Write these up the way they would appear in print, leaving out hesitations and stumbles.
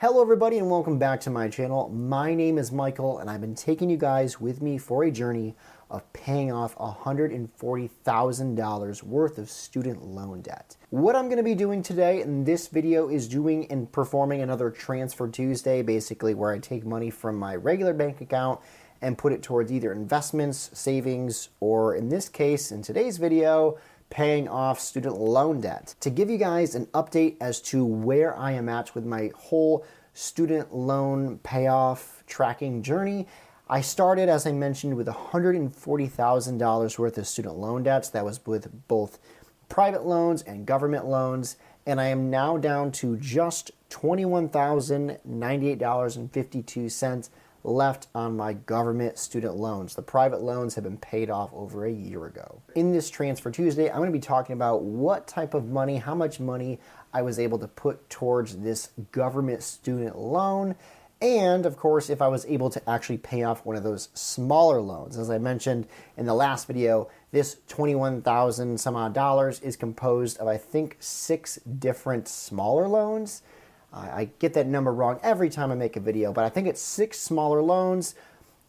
Hello everybody and welcome back to my channel. My name is Michael and I've been taking you guys with me for a journey of paying off $140,000 worth of student loan debt. What I'm going to be doing today in this video is doing and performing another Transfer Tuesday, basically where I take money from my regular bank account and put it towards either investments, savings, or in this case, in today's video, paying off student loan debt. To give you guys an update as to where I am at with my whole student loan payoff tracking journey, I started, as I mentioned, with $140,000 worth of student loan debts. That was with both private loans and government loans, and I am now down to just $21,098.52 left on my government student loans. The private loans have been paid off over a year ago. In this Transfer Tuesday, I'm going to be talking about what type of money, how much money I was able to put towards this government student loan, and of course, if I was able to actually pay off one of those smaller loans. As I mentioned in the last video, this $21,000 some odd dollars is composed of, I think, 6 different smaller loans. I get that number wrong every time I make a video, but I think it's 6 smaller loans,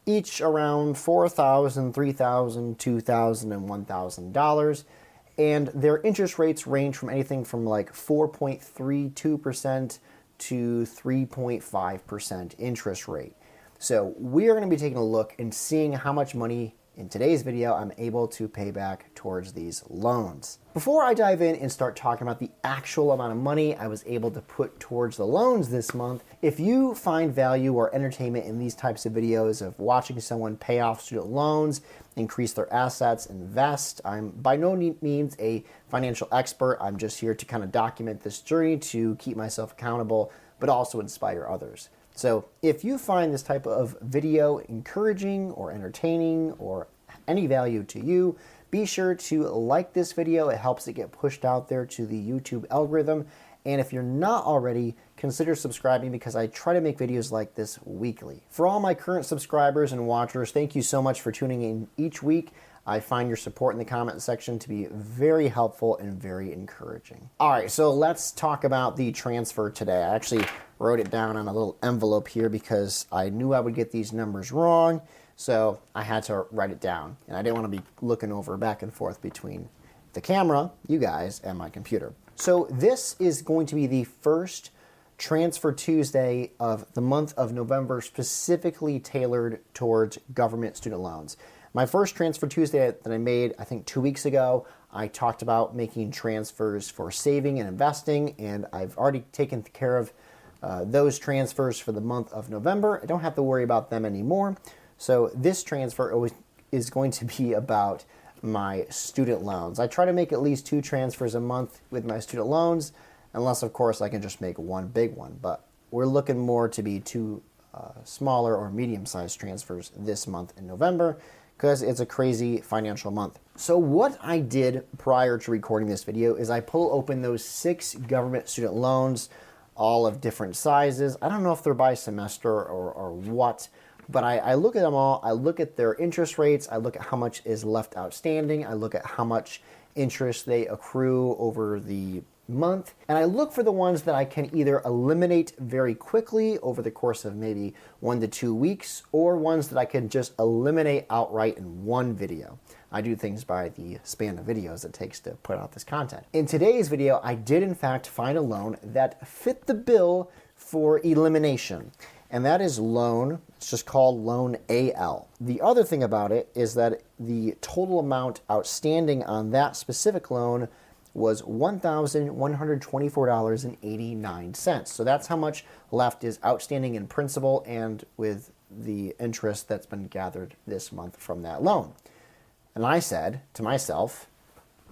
each around $4,000, $3,000, $2,000, and $1,000. And their interest rates range from anything from like 4.32% to 3.5% interest rate. So we are going to be taking a look and seeing how much money in today's video I'm able to pay back towards these loans. Before I dive in and start talking about the actual amount of money I was able to put towards the loans this month, if you find value or entertainment in these types of videos of watching someone pay off student loans, increase their assets, invest, I'm by no means a financial expert. I'm just here to kind of document this journey to keep myself accountable, but also inspire others. So if you find this type of video encouraging or entertaining or any value to you, be sure to like this video. It helps it get pushed out there to the YouTube algorithm. And if you're not already, consider subscribing because I try to make videos like this weekly. For all my current subscribers and watchers, thank you so much for tuning in each week. I find your support in the comment section to be very helpful and very encouraging. All right, so let's talk about the transfer today. I actually wrote it down on a little envelope here because I knew I would get these numbers wrong, so I had to write it down. And I didn't want to be looking over back and forth between the camera, you guys, and my computer. So this is going to be the first Transfer Tuesday of the month of November, specifically tailored towards government student loans. My first Transfer Tuesday that I made, I think 2 weeks ago, I talked about making transfers for saving and investing, and I've already taken care of those transfers for the month of November. I don't have to worry about them anymore. So this transfer is going to be about my student loans. I try to make at least 2 transfers a month with my student loans, unless, of course, I can just make one big one. But we're looking more to be 2 smaller or medium-sized transfers this month in November, because it's a crazy financial month. So what I did prior to recording this video is I pull open those 6 government student loans, all of different sizes. I don't know if they're by semester or what, but I look at them all. I look at their interest rates. I look at how much is left outstanding. I look at how much interest they accrue over the month, and I look for the ones that I can either eliminate very quickly over the course of maybe 1 to 2 weeks, or ones that I can just eliminate outright in one video. I do things by the span of videos it takes to put out this content. In today's video, I did in fact find a loan that fit the bill for elimination, and that is loan, it's just called Loan AL. The other thing about it is that the total amount outstanding on that specific loan was $1,124.89. So that's how much left is outstanding in principal and with the interest that's been gathered this month from that loan. And I said to myself,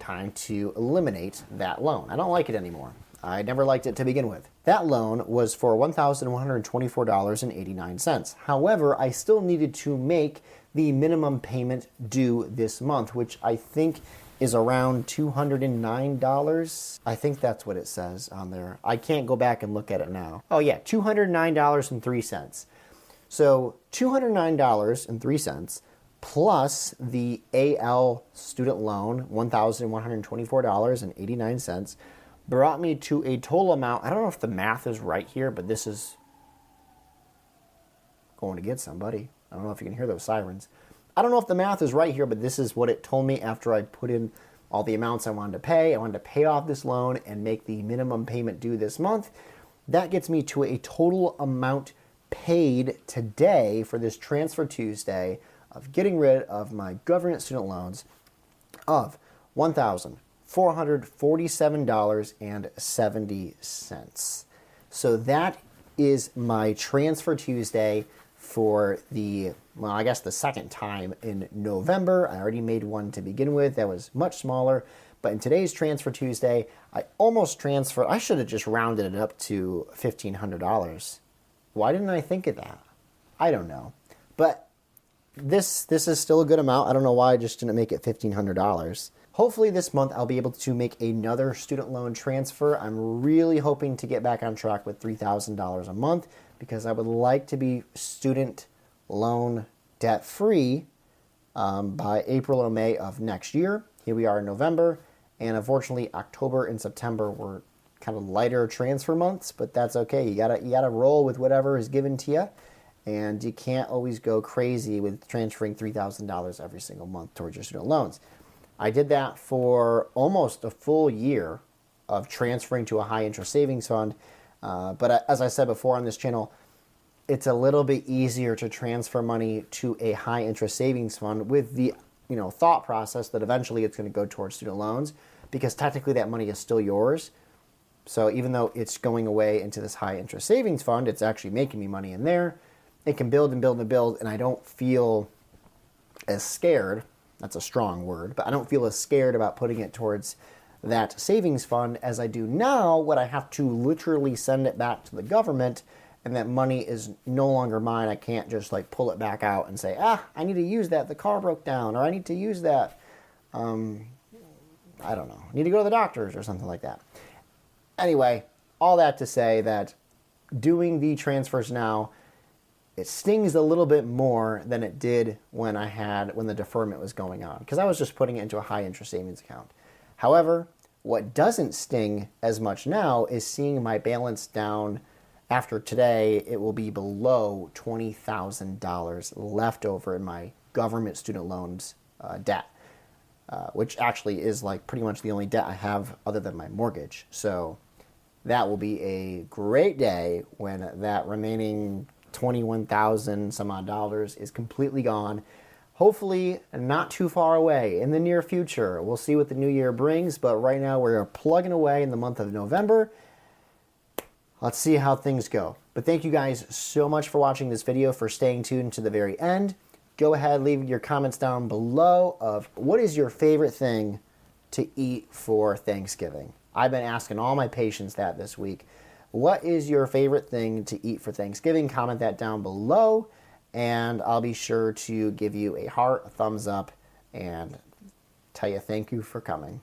time to eliminate that loan. I don't like it anymore. I never liked it to begin with. That loan was for $1,124.89. However, I still needed to make the minimum payment due this month, which I think is around $209. I think that's what it says on there. I can't go back and look at it now. Oh yeah, $209.03. So $209.03 plus the AL student loan, $1,124.89, brought me to a total amount. I don't know if the math is right here, but this is going to get somebody. I don't know if you can hear those sirens. I don't know if the math is right here, but this is what it told me after I put in all the amounts I wanted to pay. I wanted to pay off this loan and make the minimum payment due this month. That gets me to a total amount paid today for this Transfer Tuesday of getting rid of my government student loans of $1,447.70. So that is my Transfer Tuesday for the, well, I guess the second time in November. I already made one to begin with that was much smaller, but in today's Transfer Tuesday, I almost transferred. I should have just rounded it up to $1,500. Why didn't I think of that? I don't know. But this is still a good amount. I don't know why I just didn't make it $1,500. Hopefully this month I'll be able to make another student loan transfer. I'm really hoping to get back on track with $3,000 a month because I would like to be student loan debt free by April or May of next year. Here we are in November, and unfortunately October and September were kind of lighter transfer months, but that's okay. You gotta roll with whatever is given to you, and you can't always go crazy with transferring $3,000 every single month towards your student loans. I did that for almost a full year of transferring to a high interest savings fund. But as I said before on this channel, it's a little bit easier to transfer money to a high interest savings fund with the thought process that eventually it's going to go towards student loans, because technically that money is still yours. So even though it's going away into this high interest savings fund, it's actually making me money in there. It can build and build and build, and I don't feel as scared. That's a strong word, but I don't feel as scared about putting it towards that savings fund as I do now, when I have to literally send it back to the government, and that money is no longer mine. I can't just pull it back out and say, I need to use that. The car broke down, or I need to use that. I don't know. I need to go to the doctors or something like that. Anyway, all that to say that doing the transfers now, it stings a little bit more than it did when the deferment was going on, because I was just putting it into a high interest savings account. However, what doesn't sting as much now is seeing my balance down. After today, it will be below $20,000 left over in my government student loans debt, which actually is pretty much the only debt I have other than my mortgage. So that will be a great day when that remaining 21,000 some odd dollars is completely gone. Hopefully not too far away in the near future. We'll see what the new year brings, but right now we're plugging away in the month of November. Let's see how things go. But thank you guys so much for watching this video, for staying tuned to the very end. Go ahead, leave your comments down below of what is your favorite thing to eat for Thanksgiving. I've been asking all my patients that this week. What is your favorite thing to eat for Thanksgiving? Comment that down below, and I'll be sure to give you a heart, a thumbs up, and tell you thank you for coming.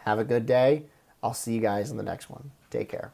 Have a good day. I'll see you guys in the next one. Take care.